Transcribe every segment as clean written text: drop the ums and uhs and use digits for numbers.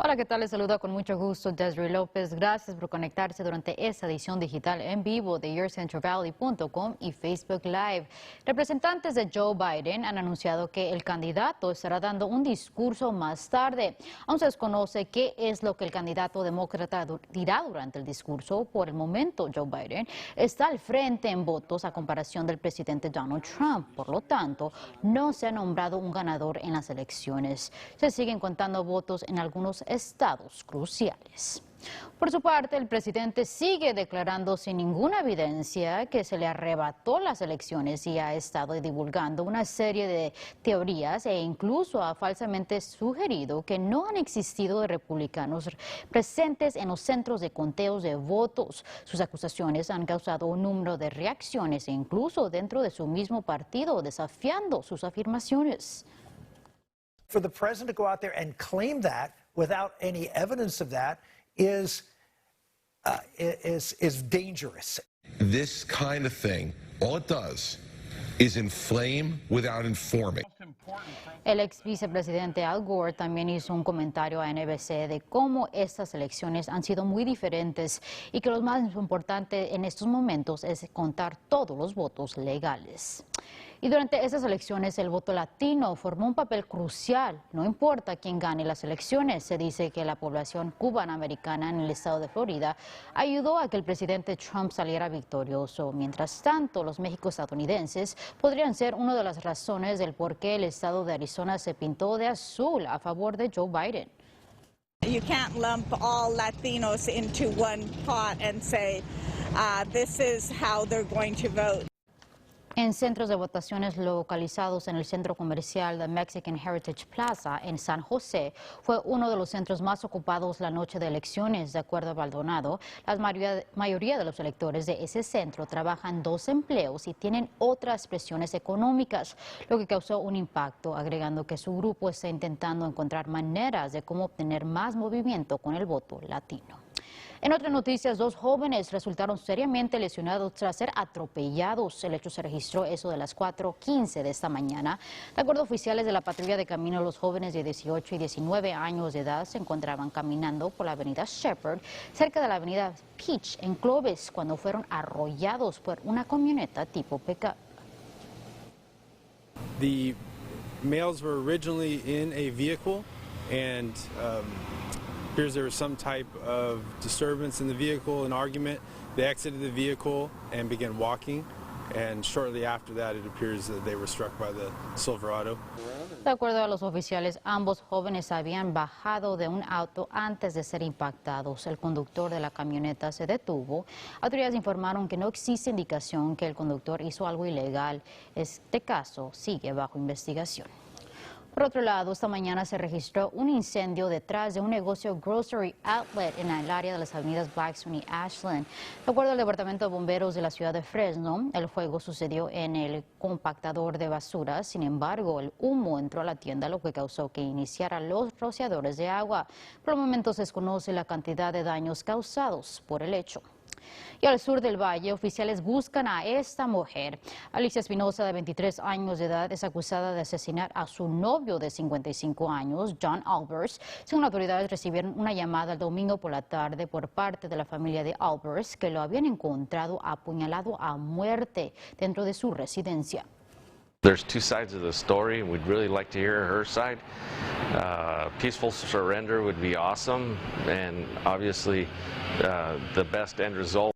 Hola, ¿qué tal? Les saluda con mucho gusto Desiree López. Gracias por conectarse durante esta edición digital en vivo de yourcentralvalley.com y Facebook Live. Representantes de Joe Biden han anunciado que el candidato estará dando un discurso más tarde. Aún se desconoce qué es lo que el candidato demócrata dirá durante el discurso. Por el momento, Joe Biden está al frente en votos a comparación del presidente Donald Trump. Por lo tanto, no se ha nombrado un ganador en las elecciones. Se siguen contando votos en algunos estados cruciales. Por su parte, el presidente sigue declarando sin ninguna evidencia que se le arrebató las elecciones y ha estado divulgando una serie de teorías e incluso ha falsamente sugerido que no han existido republicanos presentes en los centros de conteos de votos. Sus acusaciones han causado un número de reacciones e incluso dentro de su mismo partido, desafiando sus afirmaciones. For the president to go out there and claim that without any evidence of that is dangerous. This kind of thing, all it does is inflame without informing. El ex vicepresidente Al Gore también hizo un comentario a NBC de cómo estas elecciones han sido muy diferentes y que lo más importante en estos momentos es contar todos los votos legales. Y durante esas elecciones el voto latino formó un papel crucial. No importa quién gane las elecciones, se dice que la población cubana-americana en el estado de Florida ayudó a que el presidente Trump saliera victorioso. Mientras tanto, los mexico-estadounidenses podrían ser una de las razones del por qué el estado de Arizona se pintó de azul a favor de Joe Biden. You can't lump all Latinos into one pot and say this is how they're going to vote. En centros de votaciones localizados en el centro comercial de Mexican Heritage Plaza en San José, fue uno de los centros más ocupados la noche de elecciones. De acuerdo a Maldonado, la mayoría de los electores de ese centro trabajan 2 empleos y tienen otras presiones económicas, lo que causó un impacto, agregando que su grupo está intentando encontrar maneras de cómo obtener más movimiento con el voto latino. En otras noticias, 2 jóvenes resultaron seriamente lesionados tras ser atropellados. El hecho se registró eso de las 4:15 de esta mañana. De acuerdo a oficiales de la patrulla de camino, los jóvenes de 18 y 19 años de edad se encontraban caminando por la avenida Shepherd, cerca de la avenida Peach, en Clovis, cuando fueron arrollados por una camioneta tipo pickup. The males were originally in a vehicle and appears there was some type of disturbance in the vehicle, an argument. They exited the vehicle and began walking, and shortly after that it appears that they were struck by the Silverado. De acuerdo a los oficiales, ambos jóvenes habían bajado de un auto antes de ser impactados. El conductor de la camioneta se detuvo. Autoridades informaron que no existe indicación que el conductor hizo algo ilegal. Este caso sigue bajo investigación. Por otro lado, esta mañana se registró un incendio detrás de un negocio grocery outlet en el área de las avenidas Blackstone y Ashland. De acuerdo al Departamento de Bomberos de la ciudad de Fresno, el fuego sucedió en el compactador de basura. Sin embargo, el humo entró a la tienda, lo que causó que iniciara los rociadores de agua. Por el momento se desconoce la cantidad de daños causados por el hecho. Y al sur del valle, oficiales buscan a esta mujer. Alicia Espinosa, de 23 años de edad, es acusada de asesinar a su novio de 55 años, John Albers. Según autoridades, recibieron una llamada el domingo por la tarde por parte de la familia de Albers, que lo habían encontrado apuñalado a muerte dentro de su residencia. There's 2 sides of the story, and we'd really like to hear her side. Peaceful surrender would be awesome, and obviously the best end result.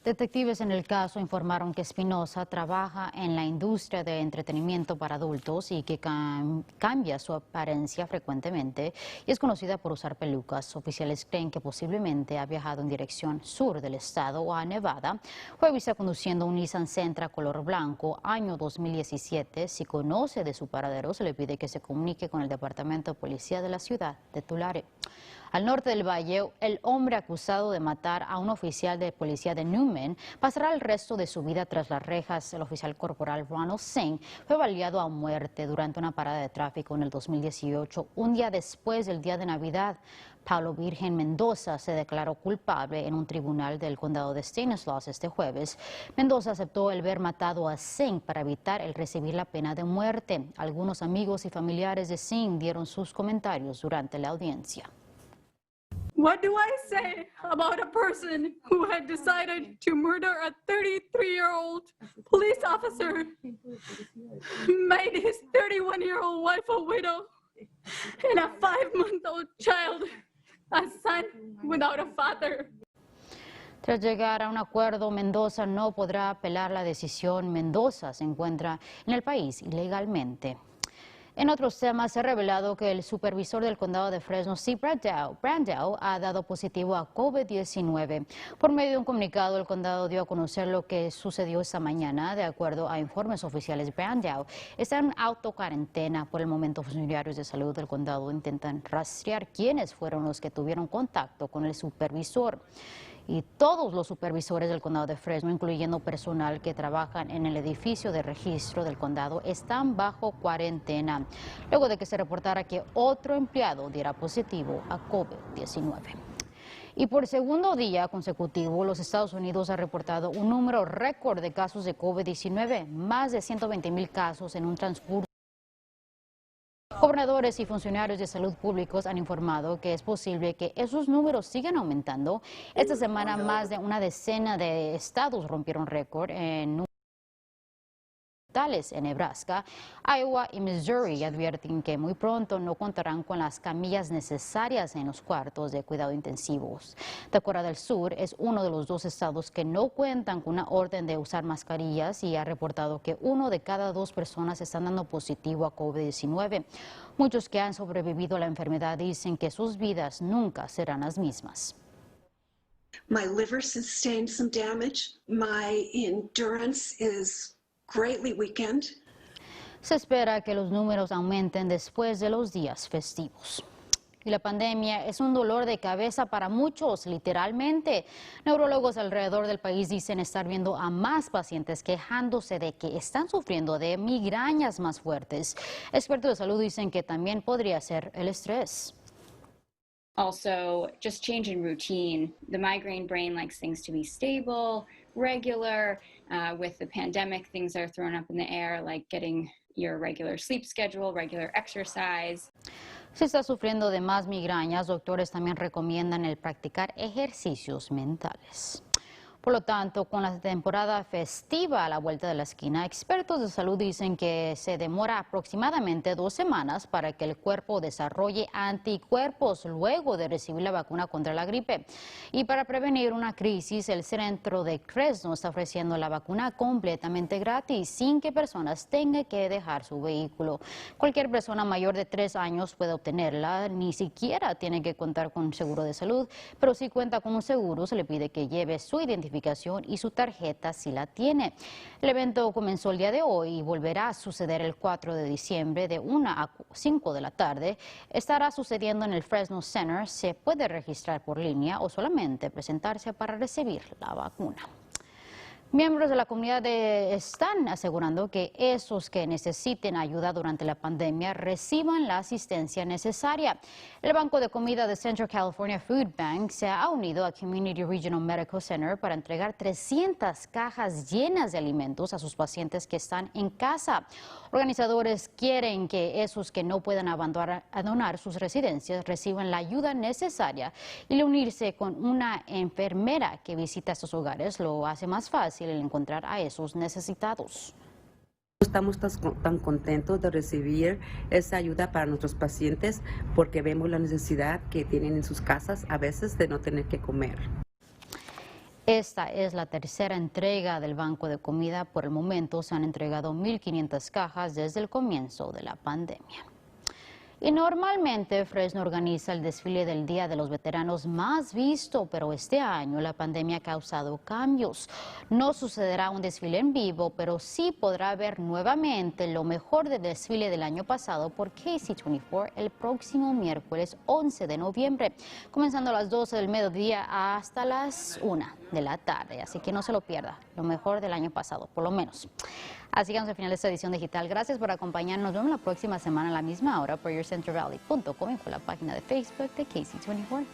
Detectives en el caso informaron que Espinosa trabaja en la industria de entretenimiento para adultos y que cambia su apariencia frecuentemente y es conocida por usar pelucas. Oficiales creen que posiblemente ha viajado en dirección sur del estado o a Nevada. Fue vista conduciendo un Nissan Sentra color blanco, año 2017. Si conoce de su paradero, se le pide que se comunique con el Departamento de Policía de la ciudad de Tulare. Al norte del valle, el hombre acusado de matar a un oficial de policía de Newman pasará el resto de su vida tras las rejas. El oficial corporal Ronald Singh fue baleado a muerte durante una parada de tráfico en el 2018, un día después del día de Navidad. Pablo Virgen Mendoza se declaró culpable en un tribunal del condado de Stanislaus este jueves. Mendoza aceptó el haber matado a Singh para evitar el recibir la pena de muerte. Algunos amigos y familiares de Singh dieron sus comentarios durante la audiencia. What do I say about a person who had decided to murder a 33-year-old police officer, made his 31-year-old wife a widow, and a 5-month-old child a son without a father? Tras llegar a un acuerdo, Mendoza no podrá apelar la decisión. Mendoza se encuentra en el país ilegalmente. En otros temas, se ha revelado que el supervisor del condado de Fresno, Steve Brandau, ha dado positivo a COVID-19. Por medio de un comunicado, el condado dio a conocer lo que sucedió esta mañana. De acuerdo a informes oficiales, Brandau está en autocuarentena. Por el momento, funcionarios de salud del condado intentan rastrear quiénes fueron los que tuvieron contacto con el supervisor. Y todos los supervisores del condado de Fresno, incluyendo personal que trabajan en el edificio de registro del condado, están bajo cuarentena, luego de que se reportara que otro empleado diera positivo a COVID-19. Y por segundo día consecutivo, los Estados Unidos ha reportado un número récord de casos de COVID-19, más de 120,000 casos en un transcurso. Gobernadores y funcionarios de salud públicos han informado que es posible que esos números sigan aumentando. Esta semana, más de una decena de estados rompieron récord en en Nebraska, Iowa y Missouri advierten que muy pronto no contarán con las camillas necesarias en los cuartos de cuidado intensivos. Dakota del Sur es uno de los 2 estados que no cuentan con una orden de usar mascarillas y ha reportado que 1 de cada 2 personas están dando positivo a COVID-19. Muchos que han sobrevivido a la enfermedad dicen que sus vidas nunca serán las mismas. My liver sustained some damage. My endurance is greatly weakened. Se espera que los números aumenten después de los días festivos. Y la pandemia es un dolor de cabeza para muchos, literalmente. Neurólogos alrededor del país dicen estar viendo a más pacientes quejándose de que están sufriendo de migrañas más fuertes. Expertos de salud dicen que también podría ser el estrés. Also, just change in routine. The migraine brain likes things to be stable, regular. With the pandemic, things are thrown up in the air, like getting your regular sleep schedule, regular exercise. Si está sufriendo de más migrañas, doctores también recomiendan el practicar ejercicios mentales. Por lo tanto, con la temporada festiva a la vuelta de la esquina, expertos de salud dicen que se demora aproximadamente 2 semanas para que el cuerpo desarrolle anticuerpos luego de recibir la vacuna contra la gripe. Y para prevenir una crisis, el centro de Fresno está ofreciendo la vacuna completamente gratis, sin que personas tengan que dejar su vehículo. Cualquier persona mayor de 3 años puede obtenerla, ni siquiera tiene que contar con un seguro de salud, pero si cuenta con un seguro, se le pide que lleve su identificación y su tarjeta si la tiene. El evento comenzó el día de hoy y volverá a suceder el 4 de diciembre de 1 a 5 de la tarde. Estará sucediendo en el Fresno Center. Se puede registrar por línea o solamente presentarse para recibir la vacuna. Miembros de la comunidad están asegurando que esos que necesiten ayuda durante la pandemia reciban la asistencia necesaria. El Banco de Comida de Central California Food Bank se ha unido a Community Regional Medical Center para entregar 300 cajas llenas de alimentos a sus pacientes que están en casa. Organizadores quieren que esos que no puedan abandonar sus residencias reciban la ayuda necesaria y unirse con una enfermera que visita estos hogares lo hace más fácil el encontrar a esos necesitados. Estamos tan contentos de recibir esa ayuda para nuestros pacientes porque vemos la necesidad que tienen en sus casas a veces de no tener que comer. Esta es la tercera entrega del Banco de Comida. Por el momento se han entregado 1,500 cajas desde el comienzo de la pandemia. Y normalmente Fresno organiza el desfile del Día de los Veteranos más visto, pero este año la pandemia ha causado cambios. No sucederá un desfile en vivo, pero sí podrá ver nuevamente lo mejor del desfile del año pasado por KC24 el próximo miércoles 11 de noviembre, comenzando a las 12 del mediodía hasta las 1 de la tarde. Así que no se lo pierda, lo mejor del año pasado, por lo menos. Así que vamos al final de esta edición digital. Gracias por acompañarnos. Nos vemos la próxima semana a la misma hora por YourCentralValley.com y por la página de Facebook de KC24.